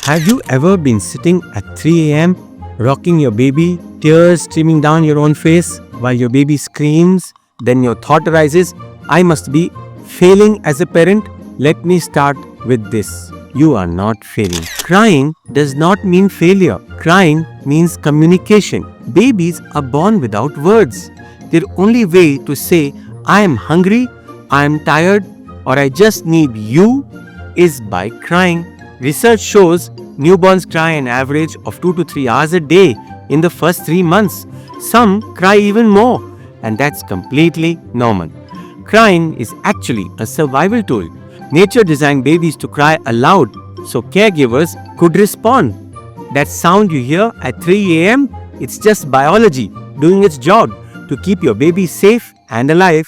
Have you ever been sitting at 3 a.m. rocking your baby, tears streaming down your own face while your baby screams? Then your thought arises, I must be failing as a parent. Let me start with this. You are not failing. Crying does not mean failure. Crying means communication. Babies are born without words. Their only way to say, I am hungry, I am tired, or I just need you is by crying. Research shows newborns cry an average of 2 to 3 hours a day in the first 3 months. Some cry even more, and that's completely normal. Crying is actually a survival tool. Nature designed babies to cry aloud so caregivers could respond. That sound you hear at 3 a.m., it's just biology doing its job to keep your baby safe and alive.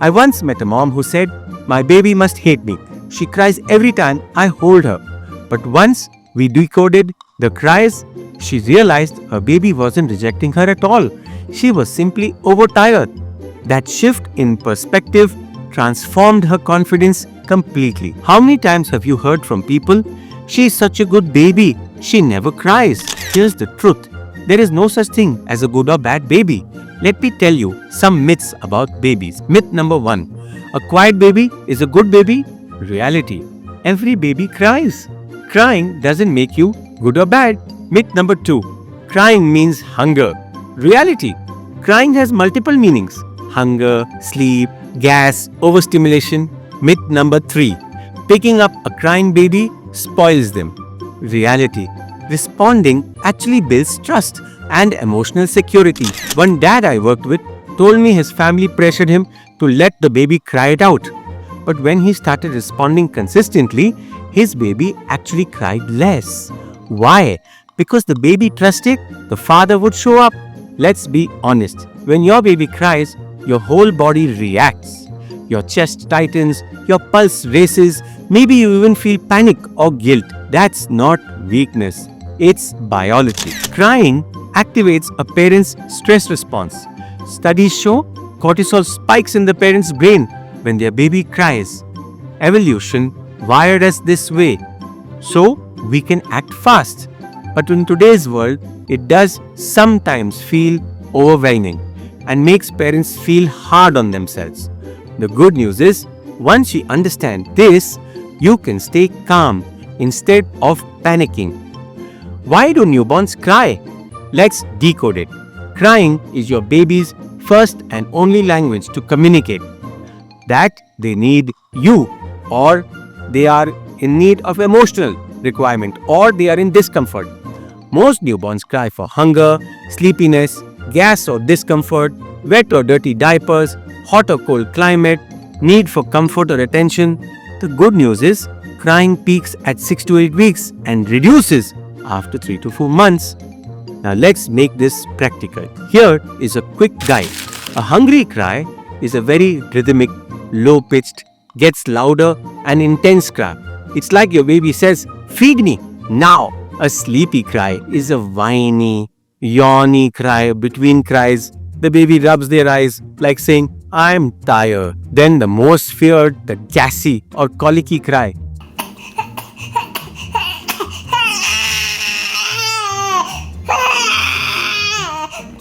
I once met a mom who said, my baby must hate me. She cries every time I hold her. But once we decoded the cries, she realized her baby wasn't rejecting her at all. She was simply overtired. That shift in perspective transformed her confidence completely. How many times have you heard from people, she is such a good baby, she never cries? Here's the truth. There is no such thing as a good or bad baby. Let me tell you some myths about babies. Myth number 1. A quiet baby is a good baby. Reality. Every baby cries. Crying doesn't make you good or bad. Myth number 2. Crying means hunger. Reality. Crying has multiple meanings. Hunger, sleep, gas, overstimulation. Myth number 3. Picking up a crying baby spoils them. Reality. Responding actually builds trust and emotional security. One dad I worked with told me his family pressured him to let the baby cry it out. But when he started responding consistently, his baby actually cried less. Why? Because the baby trusted the father would show up. Let's be honest. When your baby cries, your whole body reacts. Your chest tightens, your pulse races, maybe you even feel panic or guilt. That's not weakness. It's biology. Crying activates a parent's stress response. Studies show cortisol spikes in the parent's brain when their baby cries. Evolution wired us this way, so we can act fast. But in today's world, it does sometimes feel overwhelming and makes parents feel hard on themselves. The good news is, once you understand this, you can stay calm instead of panicking. Why do newborns cry? Let's decode it. Crying is your baby's first and only language to communicate that they need you, or they are in need of emotional requirement, or they are in discomfort. Most newborns cry for hunger, sleepiness, gas or discomfort, wet or dirty diapers, hot or cold climate, need for comfort or attention. The good news is, crying peaks at 6 to 8 weeks and reduces after 3 to 4 months. Now let's make this practical. Here is a quick guide. A hungry cry is a very rhythmic, low-pitched, gets louder and intense cry. It's like your baby says, feed me now. A sleepy cry is a whiny, yawny cry between cries. The baby rubs their eyes like saying, I'm tired. Then the most feared, the gassy or colicky cry.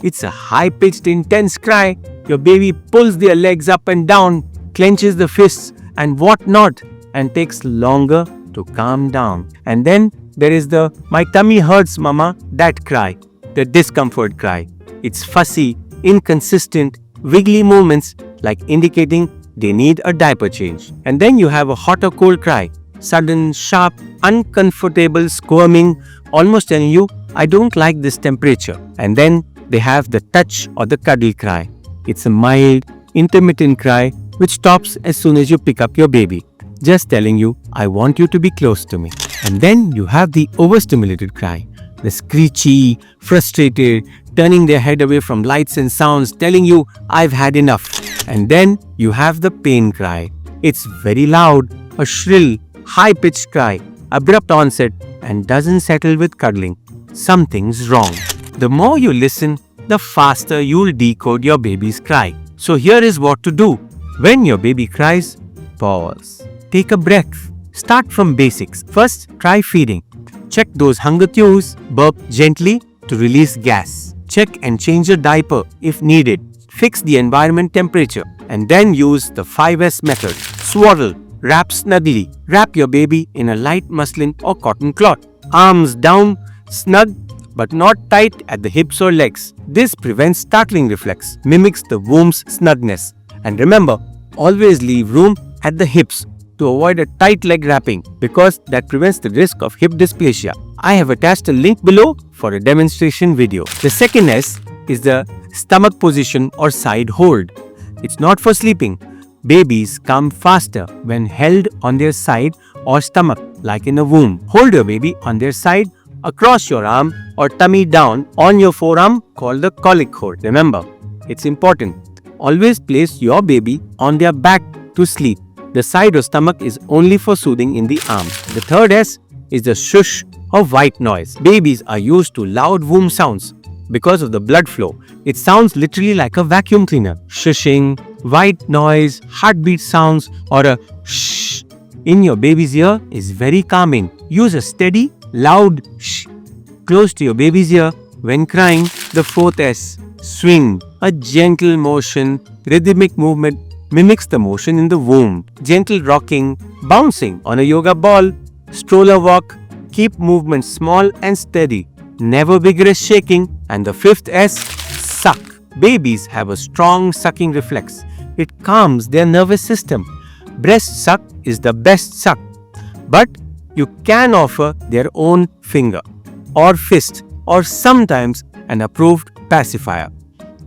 It's a high-pitched, intense cry. Your baby pulls their legs up and down, clenches the fists and whatnot, and takes longer to calm down. And then there is the my tummy hurts mama, that cry, the discomfort cry. It's fussy, inconsistent, wiggly movements like indicating they need a diaper change. And then you have a hot or cold cry, sudden, sharp, uncomfortable squirming, almost telling you, I don't like this temperature. And then they have the touch or the cuddle cry. It's a mild, intermittent cry which stops as soon as you pick up your baby, just telling you, I want you to be close to me. And then you have the overstimulated cry, the screechy, frustrated, turning their head away from lights and sounds, telling you, I've had enough. And then you have the pain cry. It's very loud, a shrill, high-pitched cry, abrupt onset, and doesn't settle with cuddling. Something's wrong. The more you listen, the faster you'll decode your baby's cry. So here is what to do. When your baby cries, pause. Take a breath. Start from basics. First, try feeding. Check those hunger cues. Burp gently to release gas. Check and change your diaper if needed. Fix the environment temperature. And then use the 5S method. Swaddle. Wrap snugly. Wrap your baby in a light muslin or cotton cloth. Arms down, snug but not tight at the hips or legs. This prevents startling reflex, mimics the womb's snugness. And remember, always leave room at the hips to avoid a tight leg wrapping because that prevents the risk of hip dysplasia. I have attached a link below for a demonstration video. The second S is the stomach position or side hold. It's not for sleeping. Babies come faster when held on their side or stomach, like in a womb. Hold your baby on their side, across your arm or tummy down on your forearm, called the colic hold. Remember, it's important. Always place your baby on their back to sleep. The side or stomach is only for soothing in the arm. The third S is the shush or white noise. Babies are used to loud womb sounds because of the blood flow. It sounds literally like a vacuum cleaner. Shushing, white noise, heartbeat sounds, or a shh in your baby's ear is very calming. Use a steady, loud shh close to your baby's ear when crying. The fourth S, swing. A gentle motion, rhythmic movement mimics the motion in the womb. Gentle rocking, bouncing on a yoga ball, stroller walk. Keep movement small and steady. Never vigorous shaking. And the fifth S, suck. Babies have a strong sucking reflex. It calms their nervous system. Breast suck is the best suck. But you can offer their own finger or fist or sometimes an approved pacifier.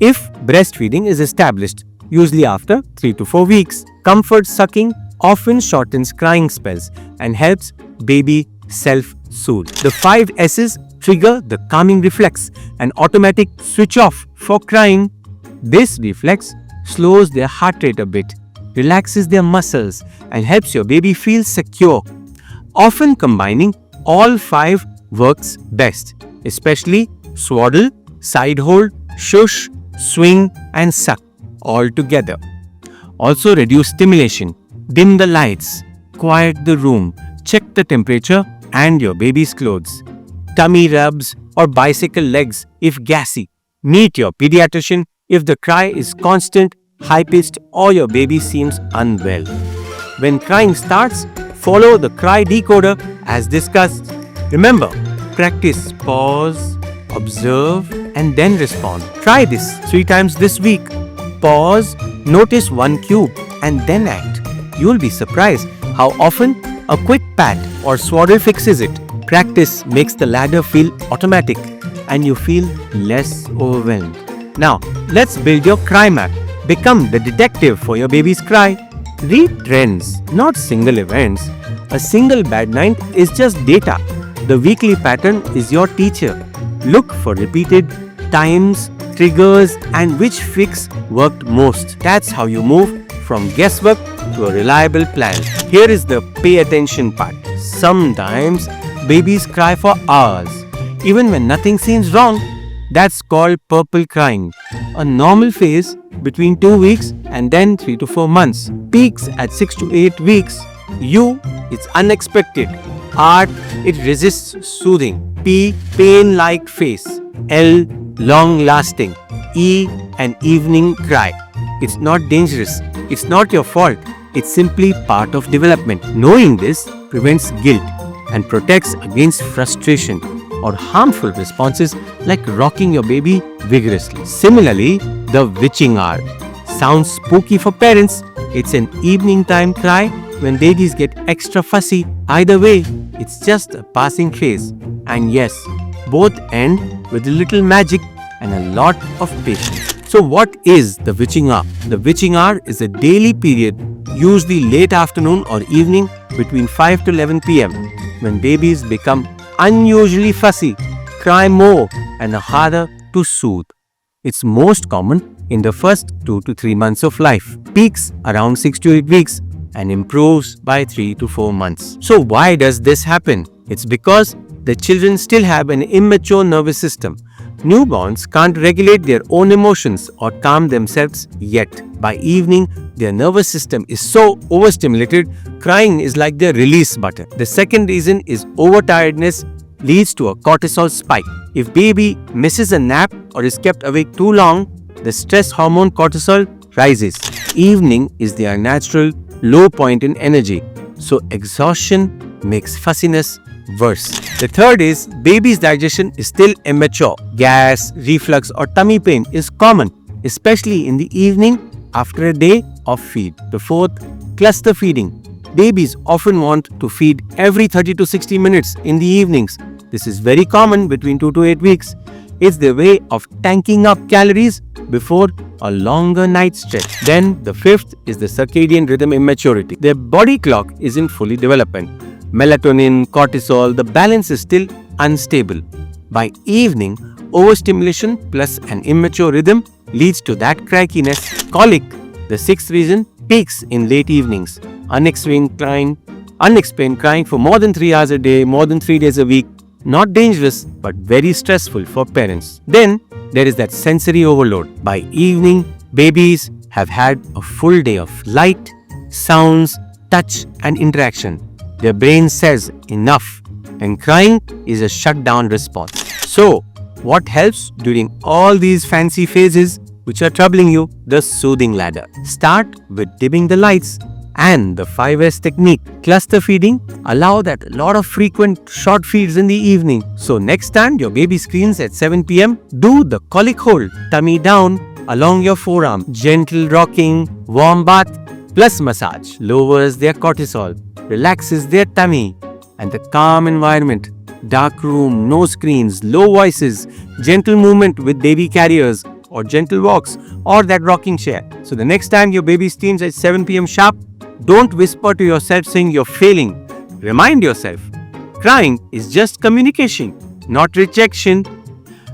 If breastfeeding is established, usually after 3 to 4 weeks, comfort sucking often shortens crying spells and helps baby self-soothe. The 5 S's trigger the calming reflex, an automatic switch off for crying. This reflex slows their heart rate a bit, relaxes their muscles, and helps your baby feel secure. Often combining all 5 works best, especially swaddle, side hold, shush, swing, and suck all together. Also reduce stimulation, dim the lights, quiet the room, check the temperature and your baby's clothes. Tummy rubs or bicycle legs if gassy. Meet your pediatrician if the cry is constant, high-pitched, or your baby seems unwell. When crying starts, follow the cry decoder as discussed. Remember, practice pause, observe, and then respond. Try this 3 times this week. Pause, notice one cue, and then act. You'll be surprised how often a quick pat or swaddle fixes it. Practice makes the ladder feel automatic and you feel less overwhelmed. Now, let's build your cry map. Become the detective for your baby's cry. Read trends, not single events. A single bad night is just data. The weekly pattern is your teacher. Look for repeated times, triggers, and which fix worked most. That's how you move from guesswork to a reliable plan. Here is the pay attention part. Sometimes babies cry for hours, even when nothing seems wrong. That's called purple crying. A normal phase between 2 weeks and then 3 to 4 months. Peaks at 6 to 8 weeks. U, it's unexpected. R, it resists soothing. P, pain-like face. L, long-lasting. E, an evening cry. It's not dangerous. It's not your fault. It's simply part of development. Knowing this prevents guilt and protects against frustration or harmful responses like rocking your baby vigorously. Similarly, the witching hour sounds spooky for parents. It's an evening time cry when babies get extra fussy. Either way, it's just a passing phase. And yes, both end with a little magic and a lot of patience. So what is the witching hour? The witching hour is a daily period, usually late afternoon or evening between 5 to 11 p.m. when babies become unusually fussy, cry more, and are harder to soothe. It's most common in the first 2 to 3 months of life, peaks around 6 to 8 weeks, and improves by 3 to 4 months. So why does this happen? It's because the children still have an immature nervous system. Newborns can't regulate their own emotions or calm themselves yet. By evening, their nervous system is so overstimulated, crying is like their release button. The second reason is overtiredness leads to a cortisol spike. If baby misses a nap or is kept awake too long, the stress hormone cortisol rises. Evening is their natural low point in energy, so exhaustion makes fussiness worse. The third is baby's digestion is still immature. Gas, reflux or tummy pain is common, especially in the evening after a day of feed. The fourth, cluster feeding. Babies often want to feed every 30 to 60 minutes in the evenings. This is very common between 2 to 8 weeks. It's their way of tanking up calories before a longer night stretch. Then the fifth is the circadian rhythm immaturity. Their body clock isn't fully developed. Melatonin, cortisol, the balance is still unstable. By evening, overstimulation plus an immature rhythm leads to that crankiness. Colic, the sixth reason, peaks in late evenings. Unexplained crying for more than 3 hours a day, more than 3 days a week. Not dangerous, but very stressful for parents. Then there is that sensory overload. By evening, babies have had a full day of light, sounds, touch and interaction. Their brain says enough, and crying is a shutdown response. So, what helps during all these fancy phases which are troubling you? The soothing ladder. Start with dimming the lights and the 5S technique. Cluster feeding allow that a lot of frequent short feeds in the evening. So next time your baby screams at 7 p.m, do the colic hold, tummy down along your forearm. Gentle rocking, warm bath plus massage lowers their cortisol, relaxes their tummy, and the calm environment. Dark room, no screens, low voices, gentle movement with baby carriers or gentle walks or that rocking chair. So the next time your baby screams at 7 p.m. sharp, don't whisper to yourself saying you're failing. Remind yourself, crying is just communication, not rejection.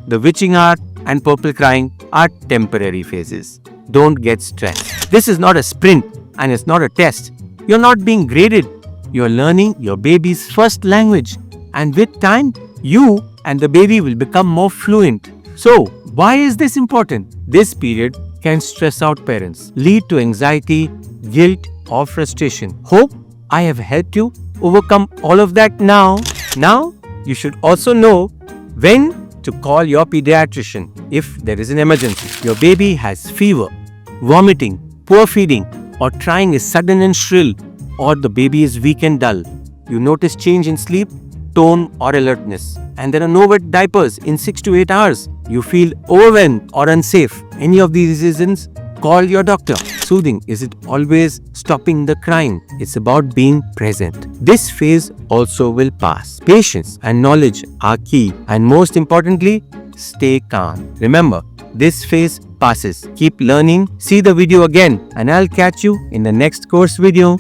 The witching hour and purple crying are temporary phases. Don't get stressed. This is not a sprint and it's not a test. You're not being graded. You're learning your baby's first language. And with time, you and the baby will become more fluent. So, why is this important? This period can stress out parents, lead to anxiety, guilt, or frustration. Hope I have helped you overcome all of that now. Now, you should also know when to call your pediatrician if there is an emergency. Your baby has fever, vomiting, poor feeding, or crying is sudden and shrill, or the baby is weak and dull. You notice change in sleep, tone, or alertness, and there are no wet diapers in 6 to 8 hours. You feel overwhelmed or unsafe. Any of these reasons, call your doctor. Soothing isn't always stopping the crying. It's about being present. This phase also will pass. Patience and knowledge are key. And most importantly, stay calm. Remember, this phase passes. Keep learning. See the video again and I'll catch you in the next course video.